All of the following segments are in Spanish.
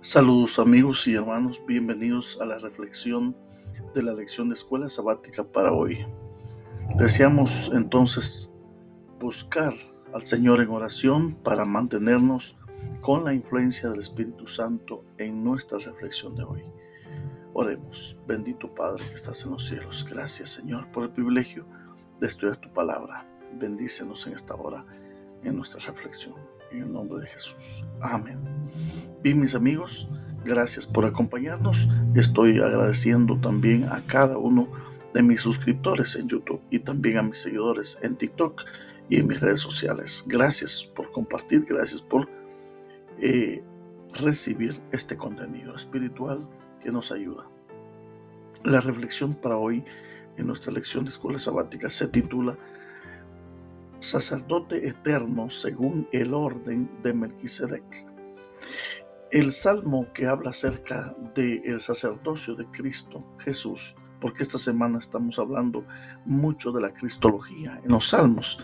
Saludos amigos y hermanos, bienvenidos a la reflexión de la lección de escuela sabática para hoy. Deseamos entonces buscar al Señor en oración para mantenernos con la influencia del Espíritu Santo en nuestra reflexión de hoy. Oremos. Bendito Padre que estás en los cielos, gracias Señor por el privilegio de estudiar tu palabra. Bendícenos en esta hora en nuestra reflexión, en el nombre de Jesús. Amén. Bien, mis amigos, gracias por acompañarnos. Estoy agradeciendo también a cada uno de mis suscriptores en YouTube y también a mis seguidores en TikTok y en mis redes sociales. Gracias por compartir, gracias por recibir este contenido espiritual que nos ayuda. La reflexión para hoy en nuestra lección de escuela sabática se titula Sacerdote eterno según el orden de Melquisedec. El salmo que habla acerca del sacerdocio de Cristo Jesús, porque esta semana estamos hablando mucho de la cristología en los salmos,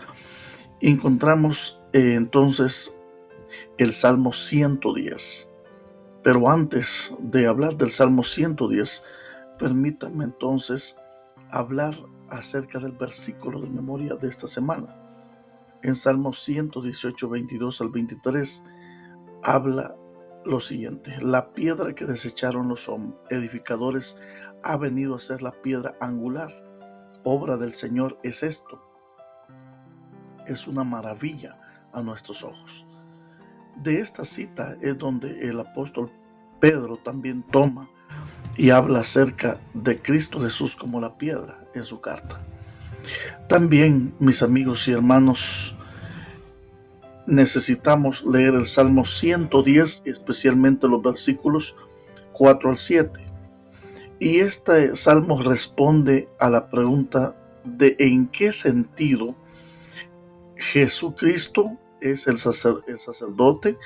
encontramos entonces el Salmo 110. Pero antes de hablar del Salmo 110, permítanme entonces hablar acerca del versículo de memoria de esta semana. En Salmo 118, 22 al 23, habla lo siguiente: la piedra que desecharon los edificadores ha venido a ser la piedra angular. Obra del Señor es esto. Es una maravilla a nuestros ojos. De esta cita es donde el apóstol Pedro también toma y habla acerca de Cristo Jesús como la piedra en su carta. También, mis amigos y hermanos, necesitamos leer el Salmo 110, especialmente los versículos 4 al 7. Y este salmo responde a la pregunta de en qué sentido Jesucristo es el sacerdote,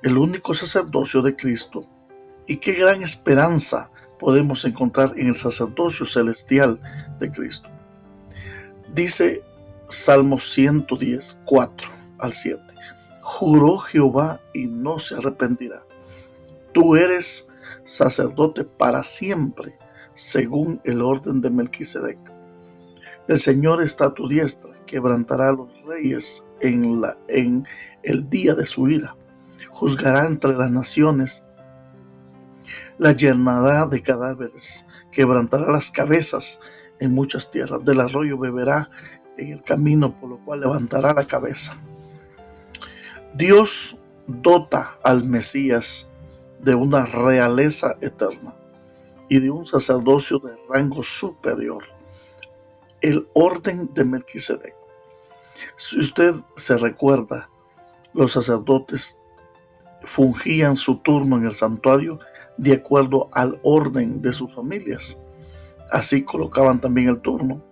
el único sacerdocio de Cristo, y qué gran esperanza podemos encontrar en el sacerdocio celestial de Cristo. Dice Salmo 110, 4 al 7. Juró Jehová y no se arrepentirá. Tú eres sacerdote para siempre, según el orden de Melquisedec. El Señor está a tu diestra, quebrantará a los reyes en el día de su ira. Juzgará entre las naciones, la llenará de cadáveres, quebrantará las cabezas en muchas tierras. Del arroyo beberá en el camino, por lo cual levantará la cabeza. Dios dota al Mesías de una realeza eterna y de un sacerdocio de rango superior, el orden de Melquisedec. Si usted se recuerda, los sacerdotes fungían su turno en el santuario de acuerdo al orden de sus familias. Así colocaban también el turno.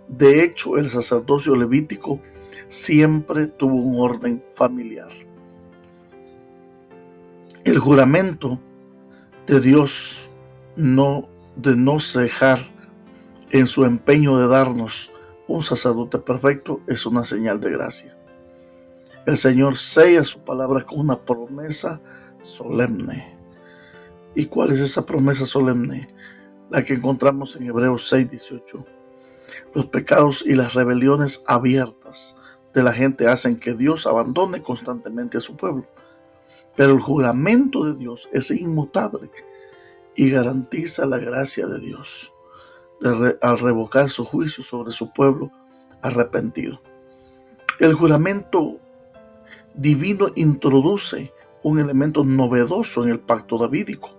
De hecho, el sacerdocio levítico siempre tuvo un orden familiar. El juramento de Dios de no cejar en su empeño de darnos un sacerdote perfecto es una señal de gracia. El Señor sella su palabra con una promesa solemne. ¿Y cuál es esa promesa solemne? La que encontramos en Hebreos 6:18. Los pecados y las rebeliones abiertas de la gente hacen que Dios abandone constantemente a su pueblo. Pero el juramento de Dios es inmutable y garantiza la gracia de Dios al revocar su juicio sobre su pueblo arrepentido. El juramento divino introduce un elemento novedoso en el pacto davídico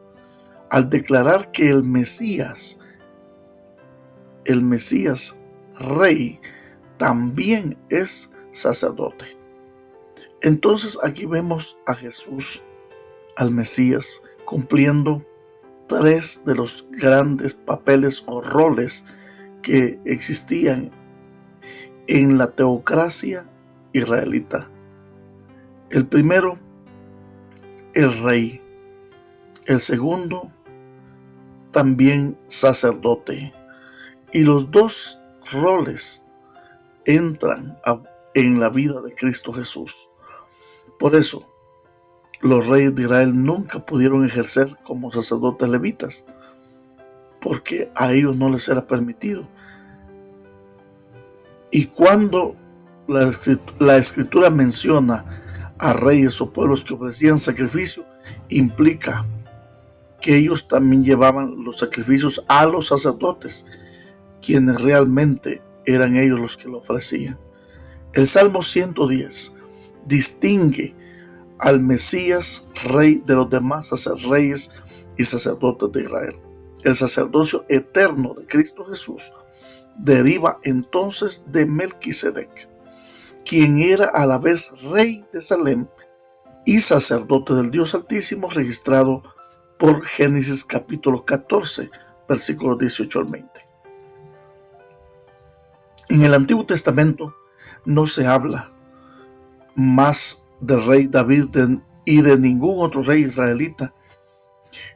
al declarar que el Mesías rey, también es sacerdote. Entonces aquí vemos a Jesús, al Mesías, cumpliendo tres de los grandes papeles o roles que existían en la teocracia israelita. El primero, el rey. El segundo, también sacerdote. Y los dos roles entran en la vida de Cristo Jesús. Por eso, los reyes de Israel nunca pudieron ejercer como sacerdotes levitas, porque a ellos no les era permitido. Y cuando la escritura menciona a reyes o pueblos que ofrecían sacrificio, implica que ellos también llevaban los sacrificios a los sacerdotes, quienes realmente eran ellos los que lo ofrecían. El Salmo 110 distingue al Mesías, rey de los demás reyes y sacerdotes de Israel. El sacerdocio eterno de Cristo Jesús deriva entonces de Melquisedec, quien era a la vez rey de Salem y sacerdote del Dios Altísimo, registrado por Génesis capítulo 14, versículos 18 al 20. En el Antiguo Testamento no se habla más del rey David y de ningún otro rey israelita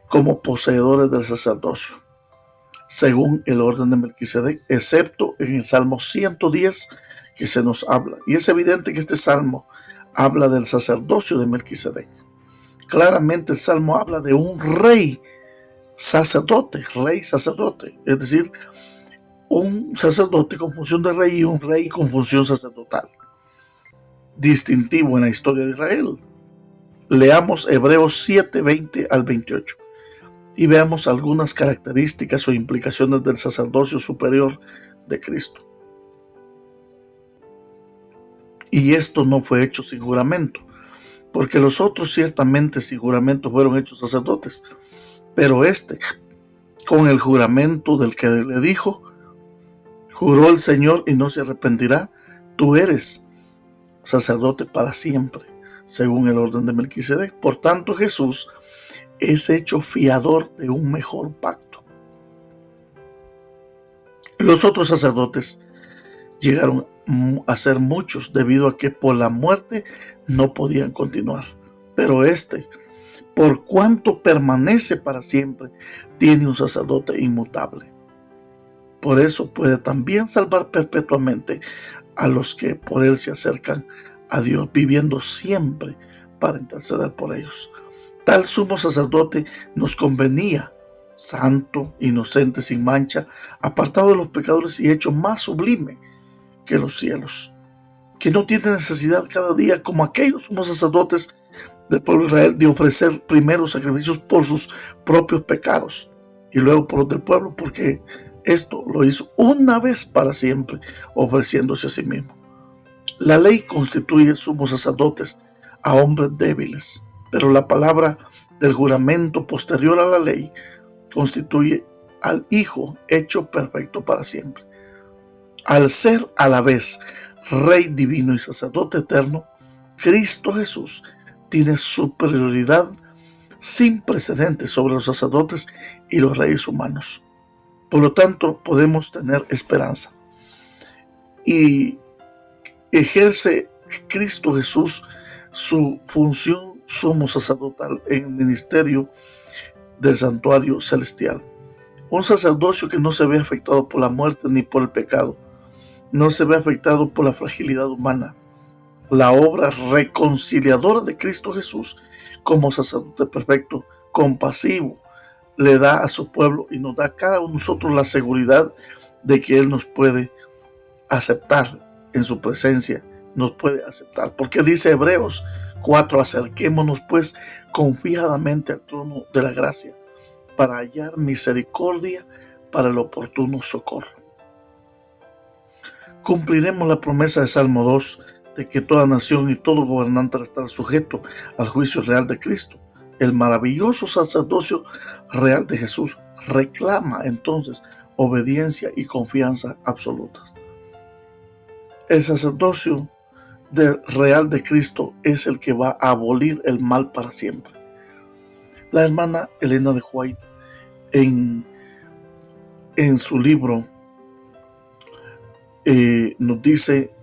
como poseedores del sacerdocio, según el orden de Melquisedec, excepto en el Salmo 110 que se nos habla. Y es evidente que este salmo habla del sacerdocio de Melquisedec. Claramente el salmo habla de un rey sacerdote, es decir, un sacerdote con función de rey y un rey con función sacerdotal, distintivo en la historia de Israel. Leamos Hebreos 7, 20 al 28 y veamos algunas características o implicaciones del sacerdocio superior de Cristo. Y esto no fue hecho sin juramento, porque los otros ciertamente sin juramento fueron hechos sacerdotes, pero con el juramento del que le dijo, juró el Señor y no se arrepentirá, tú eres sacerdote para siempre, según el orden de Melquisedec. Por tanto, Jesús es hecho fiador de un mejor pacto. Los otros sacerdotes llegaron a ser muchos debido a que por la muerte no podían continuar. Pero por cuanto permanece para siempre, tiene un sacerdote inmutable. Por eso puede también salvar perpetuamente a los que por él se acercan a Dios, viviendo siempre para interceder por ellos. Tal sumo sacerdote nos convenía, santo, inocente, sin mancha, apartado de los pecadores y hecho más sublime que los cielos, que no tiene necesidad cada día, como aquellos sumos sacerdotes del pueblo de Israel, de ofrecer primero sacrificios por sus propios pecados y luego por los del pueblo, porque esto lo hizo una vez para siempre, ofreciéndose a sí mismo. La ley constituye sumos sacerdotes a hombres débiles, pero la palabra del juramento posterior a la ley constituye al Hijo hecho perfecto para siempre. Al ser a la vez Rey divino y sacerdote eterno, Cristo Jesús tiene superioridad sin precedentes sobre los sacerdotes y los reyes humanos. Por lo tanto, podemos tener esperanza. Y ejerce Cristo Jesús su función sumo sacerdotal en el ministerio del santuario celestial. Un sacerdocio que no se ve afectado por la muerte ni por el pecado, no se ve afectado por la fragilidad humana. La obra reconciliadora de Cristo Jesús como sacerdote perfecto, compasivo, le da a su pueblo y nos da a cada uno de nosotros la seguridad de que Él nos puede aceptar en su presencia, nos puede aceptar. Porque dice Hebreos 4, acerquémonos pues confiadamente al trono de la gracia para hallar misericordia para el oportuno socorro. Cumpliremos la promesa de Salmo 2 de que toda nación y todo gobernante estará sujeto al juicio real de Cristo. El maravilloso sacerdocio real de Jesús reclama entonces obediencia y confianza absolutas. El sacerdocio real de Cristo es el que va a abolir el mal para siempre. La hermana Elena de White en su libro nos dice: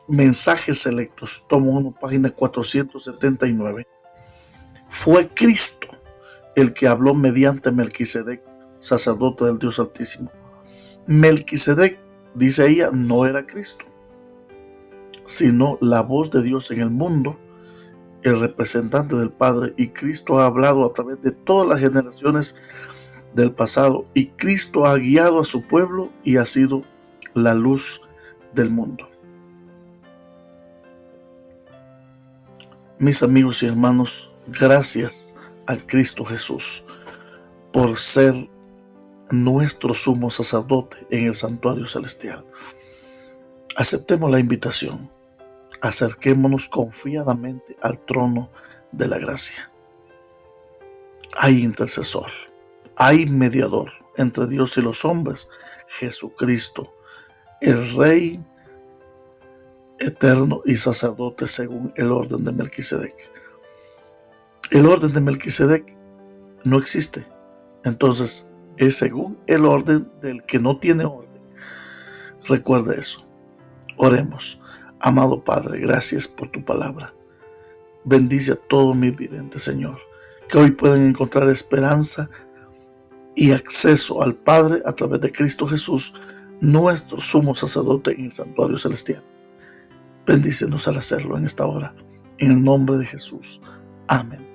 Mensajes selectos, tomo 1, página 479. Fue Cristo el que habló mediante Melquisedec, sacerdote del Dios Altísimo. Melquisedec, dice ella, no era Cristo. sino la voz de Dios en el mundo, el representante del Padre, y Cristo ha hablado a través de todas las generaciones del pasado, y Cristo ha guiado a su pueblo y ha sido la luz del mundo. Mis amigos y hermanos, gracias a Cristo Jesús por ser nuestro sumo sacerdote en el santuario celestial. Aceptemos la invitación, acerquémonos confiadamente al trono de la gracia. Hay intercesor, hay mediador entre Dios y los hombres, Jesucristo, el Rey eterno y sacerdote según el orden de Melquisedec. El orden de Melquisedec no existe, entonces es según el orden del que no tiene orden. Recuerda eso. Oremos. Amado Padre, gracias por tu palabra. Bendice a todos mis videntes, Señor, que hoy pueden encontrar esperanza y acceso al Padre a través de Cristo Jesús, nuestro sumo sacerdote en el santuario celestial. Bendícenos al hacerlo en esta hora. En el nombre de Jesús. Amén.